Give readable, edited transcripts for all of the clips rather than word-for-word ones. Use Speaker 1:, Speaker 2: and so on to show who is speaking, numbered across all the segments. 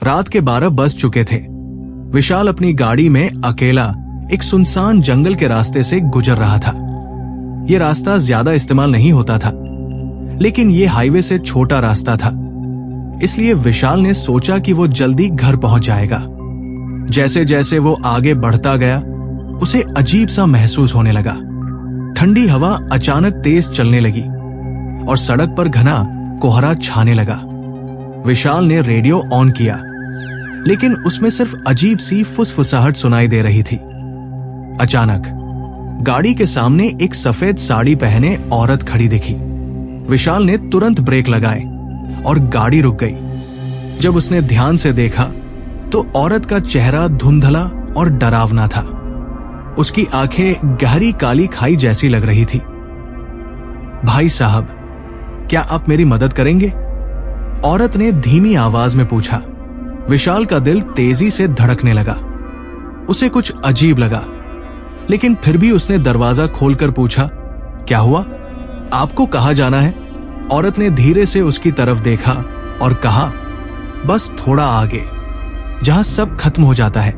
Speaker 1: रात के 12 बज चुके थे। विशाल अपनी गाड़ी में अकेला एक सुनसान जंगल के रास्ते से गुजर रहा था। यह रास्ता ज्यादा इस्तेमाल नहीं होता था, लेकिन यह हाईवे से छोटा रास्ता था, इसलिए विशाल ने सोचा कि वो जल्दी घर पहुंच जाएगा। जैसे जैसे वो आगे बढ़ता गया, उसे अजीब सा महसूस होने लगा। ठंडी हवा अचानक तेज चलने लगी और सड़क पर घना कोहरा छाने लगा। विशाल ने रेडियो ऑन किया, लेकिन उसमें सिर्फ अजीब सी फुसफुसाहट सुनाई दे रही थी। अचानक गाड़ी के सामने एक सफेद साड़ी पहने औरत खड़ी दिखी। विशाल ने तुरंत ब्रेक लगाए और गाड़ी रुक गई। जब उसने ध्यान से देखा तो औरत का चेहरा धुंधला और डरावना था। उसकी आंखें गहरी काली खाई जैसी लग रही थी। भाई साहब, क्या आप मेरी मदद करेंगे? औरत ने धीमी आवाज में पूछा। विशाल का दिल तेजी से धड़कने लगा। उसे कुछ अजीब लगा, लेकिन फिर भी उसने दरवाजा खोलकर पूछा, क्या हुआ? आपको कहाँ जाना है? औरत ने धीरे से उसकी तरफ देखा और कहा, बस थोड़ा आगे, जहां सब खत्म हो जाता है।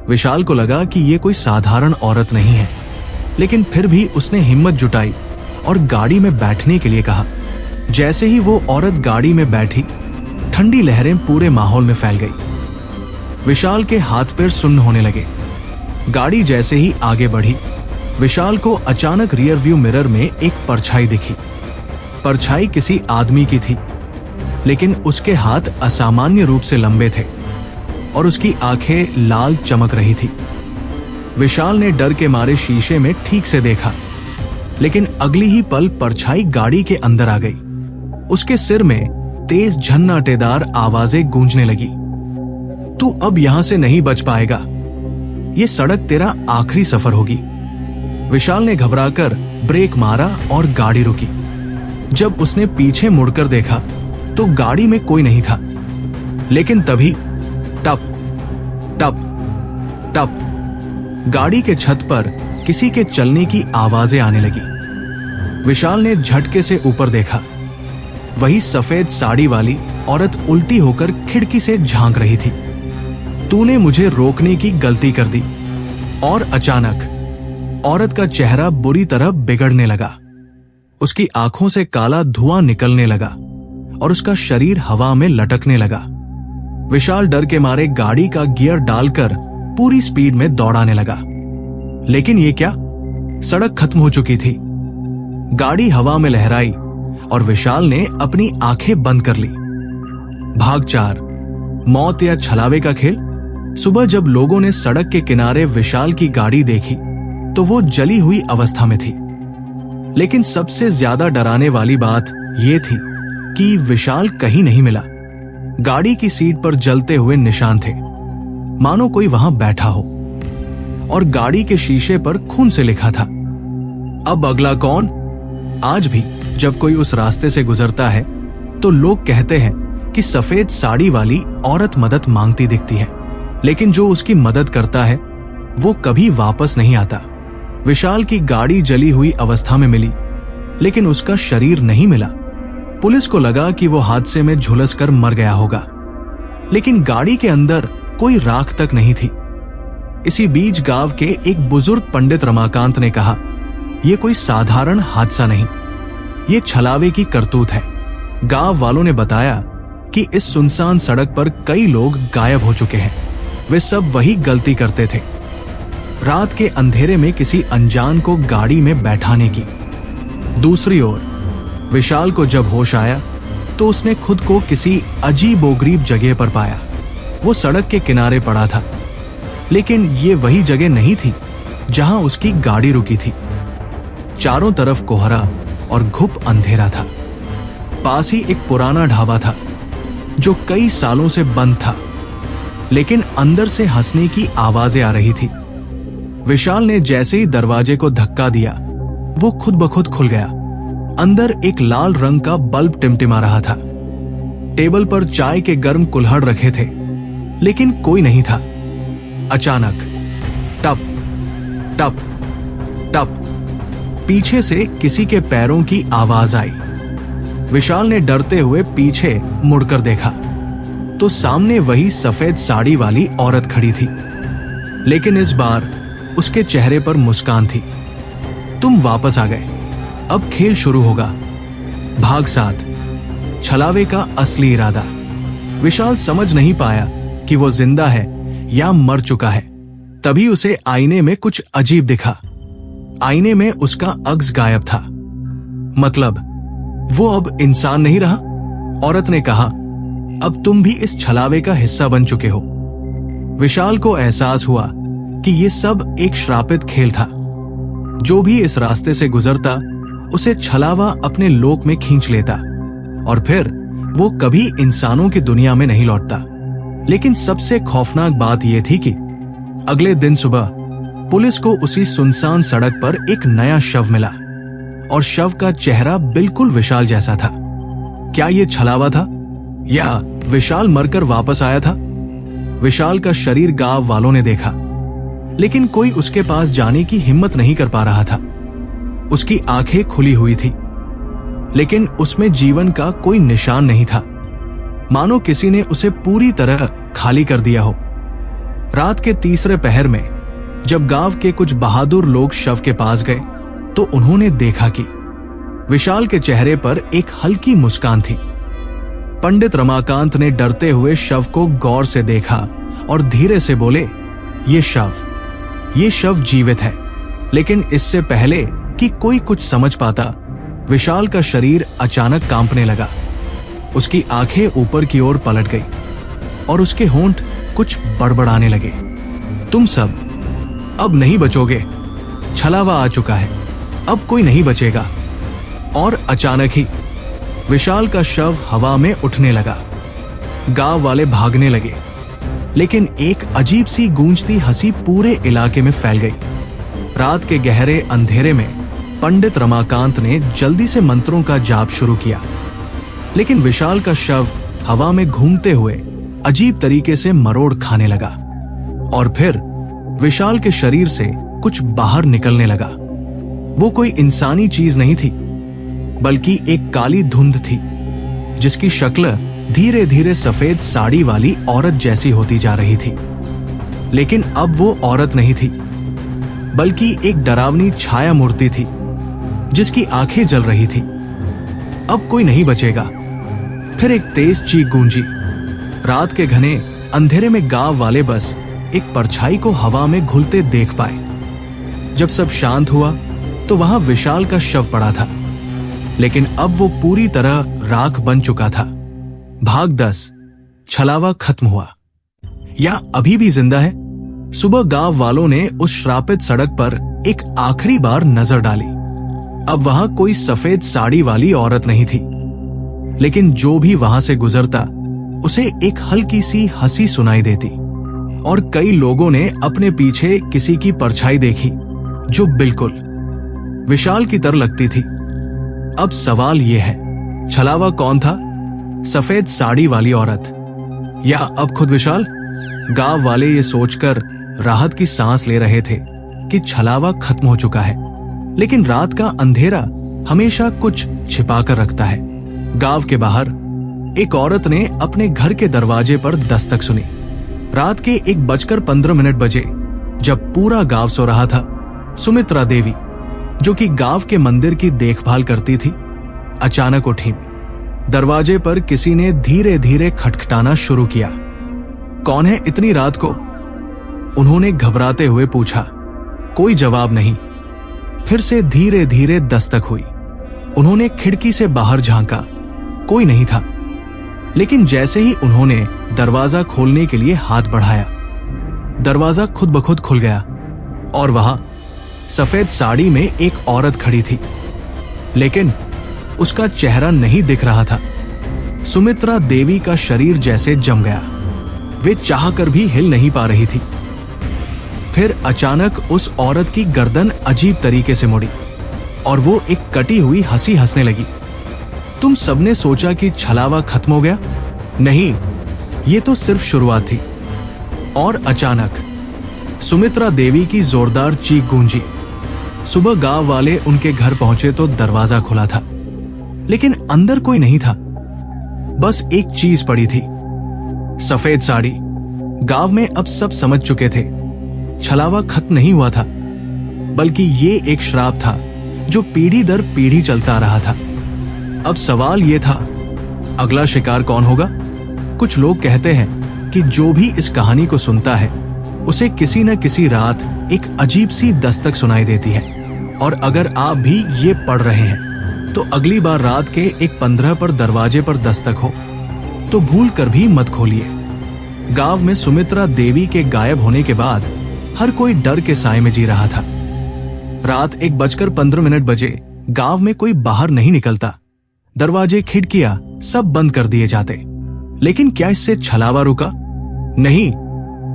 Speaker 1: विशाल को लगा कि यह कोई साधारण औरत नहीं है, लेकिन फिर भी उसने हिम्मत जुटाई और गाड़ी में बैठने के लिए कहा। जैसे ही वो औरत गाड़ी में बैठी, ठंडी लहरें पूरे माहौल में फैल गई। विशाल के हाथ पैर सुन्न होने लगे। गाड़ी जैसे ही आगे बढ़ी, विशाल को अचानक रियर व्यू मिरर में एक परछाई दिखी। परछाई किसी आदमी की थी, लेकिन उसके हाथ असामान्य रूप से लंबे थे और उसकी आंखें लाल चमक रही थी। विशाल ने डर के मारे शीशे में ठीक से देखा, लेकिन अगली ही पल परछाई गाड़ी के अंदर आ गई। उसके सिर में तेज झन्नाटेदार आवाजें गूंजने लगी। तू अब यहां से नहीं बच पाएगा, ये सड़क तेरा आखिरी सफर होगी। विशाल ने घबराकर ब्रेक मारा और गाड़ी रुकी। जब उसने पीछे मुड़कर देखा तो गाड़ी में कोई नहीं था, लेकिन तभी टप टप टप गाड़ी के छत पर किसी के चलने की आवाजें आने लगी। विशाल ने झटके से ऊपर देखा। वही सफेद साड़ी वाली औरत उल्टी होकर खिड़की से झांक रही थी। तूने मुझे रोकने की गलती कर दी। और अचानक औरत का चेहरा बुरी तरह बिगड़ने लगा। उसकी आंखों से काला धुआं निकलने लगा और उसका शरीर हवा में लटकने लगा। विशाल डर के मारे गाड़ी का गियर डालकर पूरी स्पीड में दौड़ाने लगा, लेकिन ये क्या? सड़क खत्म हो चुकी थी। गाड़ी हवा में लहराई और विशाल ने अपनी आंखें बंद कर ली। भाग 4, मौत या छलावे का खेल। सुबह जब लोगों ने सड़क के किनारे विशाल की गाड़ी देखी तो वो जली हुई अवस्था में थी, लेकिन सबसे ज्यादा डराने वाली बात यह थी कि विशाल कहीं नहीं मिला। गाड़ी की सीट पर जलते हुए निशान थे, मानो कोई वहां बैठा हो, और गाड़ी के शीशे पर खून से लिखा था, अब अगला कौन? आज भी जब कोई उस रास्ते से गुजरता है तो लोग कहते हैं कि सफेद साड़ी वाली औरत मदद मांगती दिखती है, लेकिन जो उसकी मदद करता है वो कभी वापस नहीं आता। विशाल की गाड़ी जली हुई अवस्था में मिली, लेकिन उसका शरीर नहीं मिला। पुलिस को लगा कि वो हादसे में झुलसकर मर गया होगा, लेकिन गाड़ी के अंदर कोई राख तक नहीं थी। इसी बीच गांव के एक बुजुर्ग पंडित रमाकांत ने कहा, यह कोई साधारण हादसा नहीं, ये छलावे की करतूत है। गांव वालों ने बताया कि इस सुनसान सड़क पर कई लोग गायब हो चुके हैं। वे सब वही गलती करते थे, रात के अंधेरे में किसी अनजान को गाड़ी में बैठाने की। दूसरी ओर विशाल को जब होश आया तो उसने खुद को किसी अजीबोगरीब जगह पर पाया। वो सड़क के किनारे पड़ा था, लेकिन ये वही जगह नहीं थी जहां उसकी गाड़ी रुकी थी। चारों तरफ कोहरा और घुप अंधेरा था। पास ही एक पुराना ढाबा था जो कई सालों से बंद था, लेकिन अंदर से हंसने की आवाजें आ रही थी। विशाल ने जैसे ही दरवाजे को धक्का दिया, वो खुद ब खुद खुल गया। अंदर एक लाल रंग का बल्ब टिमटिमा रहा था। टेबल पर चाय के गर्म कुल्हड़ रखे थे, लेकिन कोई नहीं था। अचानक टप टप टप पीछे से किसी के पैरों की आवाज आई। विशाल ने डरते हुए पीछे मुड़कर देखा। तो सामने वही सफेद साड़ी वाली औरत खड़ी थी, लेकिन इस बार उसके चेहरे पर मुस्कान थी। तुम वापस आ गए, अब खेल शुरू होगा। भाग 7, छलावे का असली इरादा। विशाल समझ नहीं पाया कि वो जिंदा है या मर चुका है। तभी उसे आईने में कुछ अजीब दिखा। आईने में उसका अग्स गायब था, मतलब वो अब इंसान नहीं रहा। औरत ने कहा, अब तुम भी इस छलावे का हिस्सा बन चुके हो। विशाल को एहसास हुआ कि ये सब एक श्रापित खेल था। जो भी इस रास्ते से गुजरता उसे छलावा अपने लोक में खींच लेता और फिर वो कभी इंसानों की दुनिया में नहीं लौटता। लेकिन सबसे खौफनाक बात यह थी कि अगले दिन सुबह पुलिस को उसी सुनसान सड़क पर एक नया शव मिला और शव का चेहरा बिल्कुल विशाल जैसा था। क्या यह छलावा था या विशाल मरकर वापस आया था? विशाल का शरीर गांव वालों ने देखा, लेकिन कोई उसके पास जाने की हिम्मत नहीं कर पा रहा था। उसकी आंखें खुली हुई थी, लेकिन उसमें जीवन का कोई निशान नहीं था, मानो किसी ने उसे पूरी तरह खाली कर दिया हो। रात के तीसरे पहर में जब गांव के कुछ बहादुर लोग शव के पास गए तो उन्होंने देखा कि विशाल के चेहरे पर एक हल्की मुस्कान थी। पंडित रमाकांत ने डरते हुए शव को गौर से देखा और धीरे से बोले, ये शव जीवित है। लेकिन इससे पहले कि कोई कुछ समझ पाता, विशाल का शरीर अचानक कांपने लगा। उसकी आंखें ऊपर की ओर पलट गई और उसके होंठ कुछ बड़बड़ाने लगे। तुम सब अब नहीं बचोगे, छलावा आ चुका है, अब कोई नहीं बचेगा। और अचानक ही विशाल का शव हवा में उठने लगा। गांव वाले भागने लगे, लेकिन एक अजीब सी गूंजती हंसी पूरे इलाके में फैल गई। रात के गहरे अंधेरे में पंडित रमाकांत ने जल्दी से मंत्रों का जाप शुरू किया, लेकिन विशाल का शव हवा में घूमते हुए अजीब तरीके से मरोड़ खाने लगा और फिर विशाल के शरीर से कुछ बाहर निकलने लगा। वो कोई इंसानी चीज नहीं थी, बल्कि एक काली धुंध थी जिसकी शक्ल धीरे धीरे सफेद साड़ी वाली औरत जैसी होती जा रही थी। लेकिन अब वो औरत नहीं थी, बल्कि एक डरावनी छाया मूर्ति थी जिसकी आंखें जल रही थी। अब कोई नहीं बचेगा। फिर एक तेज चीख गूंजी। रात के घने अंधेरे में गांव वाले बस एक परछाई को हवा में घुलते देख पाए। जब सब शांत हुआ तो वहां विशाल का शव पड़ा था, लेकिन अब वो पूरी तरह राख बन चुका था। भाग 10, छलावा खत्म हुआ या अभी भी जिंदा है? सुबह गांव वालों ने उस श्रापित सड़क पर एक आखिरी बार नजर डाली। अब वहां कोई सफेद साड़ी वाली औरत नहीं थी, लेकिन जो भी वहां से गुजरता उसे एक हल्की सी हंसी सुनाई देती। और कई लोगों ने अपने पीछे किसी की परछाई देखी जो बिल्कुल विशाल की तरह लगती थी। अब सवाल यह है, छलावा कौन था? सफेद साड़ी वाली औरत या अब खुद विशाल? गांव वाले ये सोचकर राहत की सांस ले रहे थे कि छलावा खत्म हो चुका है, लेकिन रात का अंधेरा हमेशा कुछ छिपा कर रखता है। गांव के बाहर एक औरत ने अपने घर के दरवाजे पर दस्तक सुनी। रात के 1:15 बजे, जब पूरा गांव सो रहा था, सुमित्रा देवी, जो कि गांव के मंदिर की देखभाल करती थी, अचानक उठी। दरवाजे पर किसी ने धीरे धीरे खटखटाना शुरू किया। कौन है इतनी रात को? उन्होंने घबराते हुए पूछा। कोई जवाब नहीं। फिर से धीरे धीरे दस्तक हुई। उन्होंने खिड़की से बाहर झांका, कोई नहीं था। लेकिन जैसे ही उन्होंने दरवाजा खोलने के लिए हाथ बढ़ाया, दरवाजा खुद ब खुद खुल गया और वहां सफेद साड़ी में एक औरत खड़ी थी, लेकिन उसका चेहरा नहीं दिख रहा था। सुमित्रा देवी का शरीर जैसे जम गया। वे चाहकर भी हिल नहीं पा रही थी। फिर अचानक उस औरत की गर्दन अजीब तरीके से मुड़ी और वो एक कटी हुई हंसी हंसने लगी। तुम सबने सोचा कि छलावा खत्म हो गया? नहीं, ये तो सिर्फ शुरुआत थी। और अचानक सुमित्रा देवी की जोरदार चीख गूंजी। सुबह गांव वाले उनके घर पहुंचे तो दरवाजा खुला था, लेकिन अंदर कोई नहीं था। बस एक चीज पड़ी थी, सफेद साड़ी। गांव में अब सब समझ चुके थे, छलावा खत्म नहीं हुआ था, बल्कि ये एक श्राप था जो पीढ़ी दर पीढ़ी चलता रहा था। अब सवाल ये था, अगला शिकार कौन होगा? कुछ लोग कहते हैं कि जो भी इस कहानी को सुनता है उसे किसी न किसी रात एक अजीब सी दस्तक सुनाई देती है, और अगर आप भी ये पढ़ रहे हैं तो अगली बार रात के 1:15 पर दरवाजे पर दस्तक हो तो भूल कर भी मत खोलिए। गांव में सुमित्रा देवी के गायब होने के बाद हर कोई डर के साए में जी रहा था। रात 1:15 बजे गांव में कोई बाहर नहीं निकलता, दरवाजे खिड़कियां सब बंद कर दिए जाते। लेकिन क्या इससे छलावा रुका? नहीं,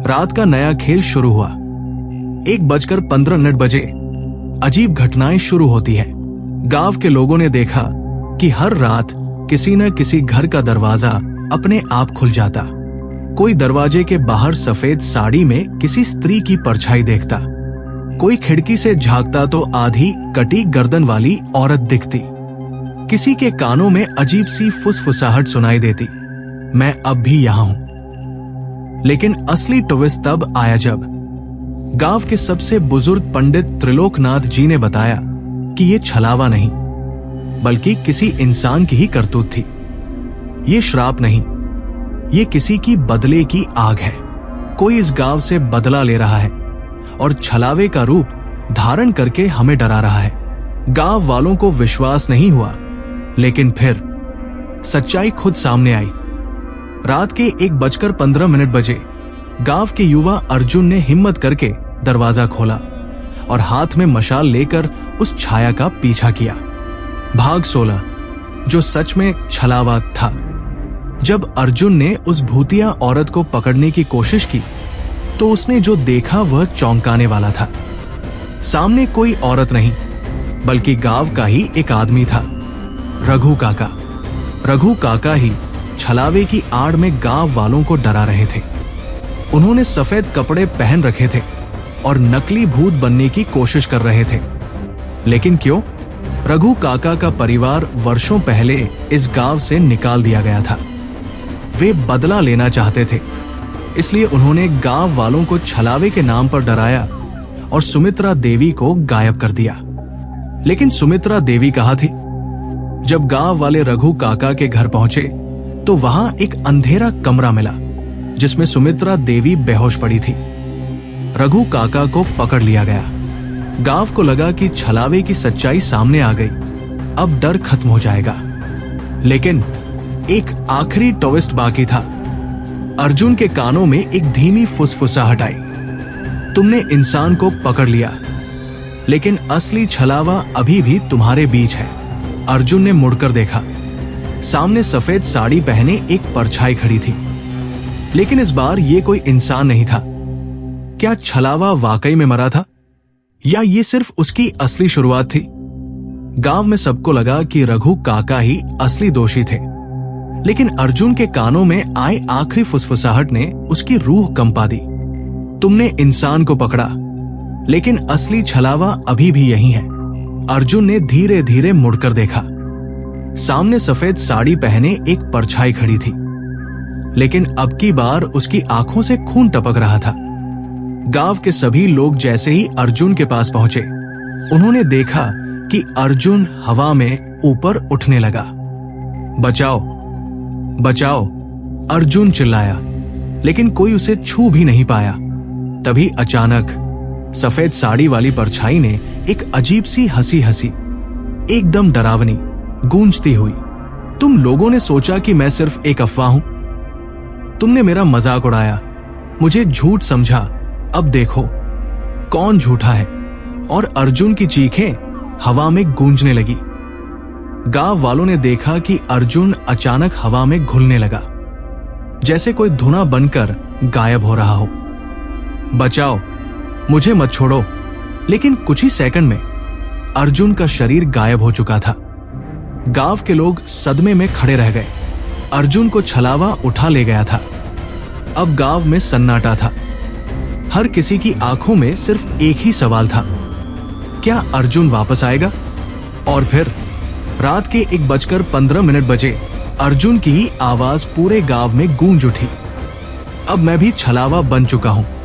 Speaker 1: रात का नया खेल शुरू हुआ। 1:15 बजे अजीब घटनाएं शुरू होती हैं। गांव के लोगों ने देखा कि हर रात किसी न किसी घर का दरवाजा अपने आप खुल जाता। कोई दरवाजे के बाहर सफेद साड़ी में किसी स्त्री की परछाई देखता, कोई खिड़की से झांकता तो आधी कटी गर्दन वाली औरत दिखती, किसी के कानों में अजीब सी फुसफुसाहट सुनाई देती, मैं अब भी यहां हूं। लेकिन असली ट्विस्ट तब आया जब गांव के सबसे बुजुर्ग पंडित त्रिलोकनाथ जी ने बताया कि ये छलावा नहीं, बल्कि किसी इंसान की ही करतूत थी। ये श्राप नहीं, ये किसी की बदले की आग है। कोई इस गांव से बदला ले रहा है और छलावे का रूप धारण करके हमें डरा रहा है। गांव वालों को विश्वास नहीं हुआ, लेकिन फिर सच्चाई खुद सामने आई। रात के 1:15 बजे गांव के युवा अर्जुन ने हिम्मत करके दरवाजा खोला और हाथ में मशाल लेकर उस छाया का पीछा किया। भाग 16, जो सच में छलावा था। जब अर्जुन ने उस भूतिया औरत को पकड़ने की कोशिश की तो उसने जो देखा वह चौंकाने वाला था। सामने कोई औरत नहीं, बल्कि गांव का ही एक आदमी था, रघु काका। रघु काका ही छलावे की आड़ में गांव वालों को डरा रहे थे। उन्होंने सफेद कपड़े पहन रखे थे और नकली भूत बनने की कोशिश कर रहे थे। लेकिन क्यों? रघु काका का परिवार वर्षों पहले इस गांव से निकाल दिया गया था। वे बदला लेना चाहते थे, इसलिए उन्होंने गांव वालों को छलावे के नाम पर डराया और सुमित्रा देवी को गायब कर दिया। लेकिन सुमित्रा देवी कहाँ थी? जब गांव वाले रघु काका के घर पहुंचे तो वहां एक अंधेरा कमरा मिला जिसमें सुमित्रा देवी बेहोश पड़ी थी। रघु काका को पकड़ लिया गया। गांव को लगा कि छलावे की सच्चाई सामने आ गई, अब डर खत्म हो जाएगा। लेकिन एक आखिरी ट्विस्ट बाकी था। अर्जुन के कानों में एक धीमी फुसफुसाहट आई, तुमने इंसान को पकड़ लिया, लेकिन असली छलावा अभी भी तुम्हारे बीच है। अर्जुन ने मुड़कर देखा, सामने सफेद साड़ी पहने एक परछाई खड़ी थी। लेकिन इस बार ये कोई इंसान नहीं था। क्या छलावा वाकई में मरा था, या ये सिर्फ उसकी असली शुरुआत थी? गांव में सबको लगा कि रघु काका ही असली दोषी थे, लेकिन अर्जुन के कानों में आए आखिरी फुसफुसाहट ने उसकी रूह कंपा दी। तुमने इंसान को पकड़ा, लेकिन असली छलावा अभी भी यहीं है। अर्जुन ने धीरे धीरे मुड़कर देखा। सामने सफेद साड़ी पहने एक परछाई खड़ी थी, लेकिन अब की बार उसकी आंखों से खून टपक रहा था। गांव के सभी लोग जैसे ही अर्जुन के पास पहुंचे, उन्होंने देखा कि अर्जुन हवा में ऊपर उठने लगा। बचाओ, बचाओ, अर्जुन चिल्लाया, लेकिन कोई उसे छू भी नहीं पाया। तभी अचानक सफेद साड़ी वाली परछाई ने एक अजीब सी हंसी हंसी, एकदम डरावनी, गूंजती हुई। तुम लोगों ने सोचा कि मैं सिर्फ एक अफवाह हूं। तुमने मेरा मजाक उड़ाया, मुझे झूठ समझा। अब देखो कौन झूठा है। और अर्जुन की चीखें हवा में गूंजने लगी। गांव वालों ने देखा कि अर्जुन अचानक हवा में घुलने लगा, जैसे कोई धुआं बनकर गायब हो रहा हो। बचाओ, मुझे मत छोड़ो। लेकिन कुछ ही सेकंड में अर्जुन का शरीर गायब हो चुका था। गांव के लोग सदमे में खड़े रह गए। अर्जुन को छलावा उठा ले गया था। अब गांव में सन्नाटा था। हर किसी की आंखों में सिर्फ एक ही सवाल था, क्या अर्जुन वापस आएगा? और फिर रात के 1:15 बजे अर्जुन की ही आवाज पूरे गांव में गूंज उठी। अब मैं भी छलावा बन चुका हूं।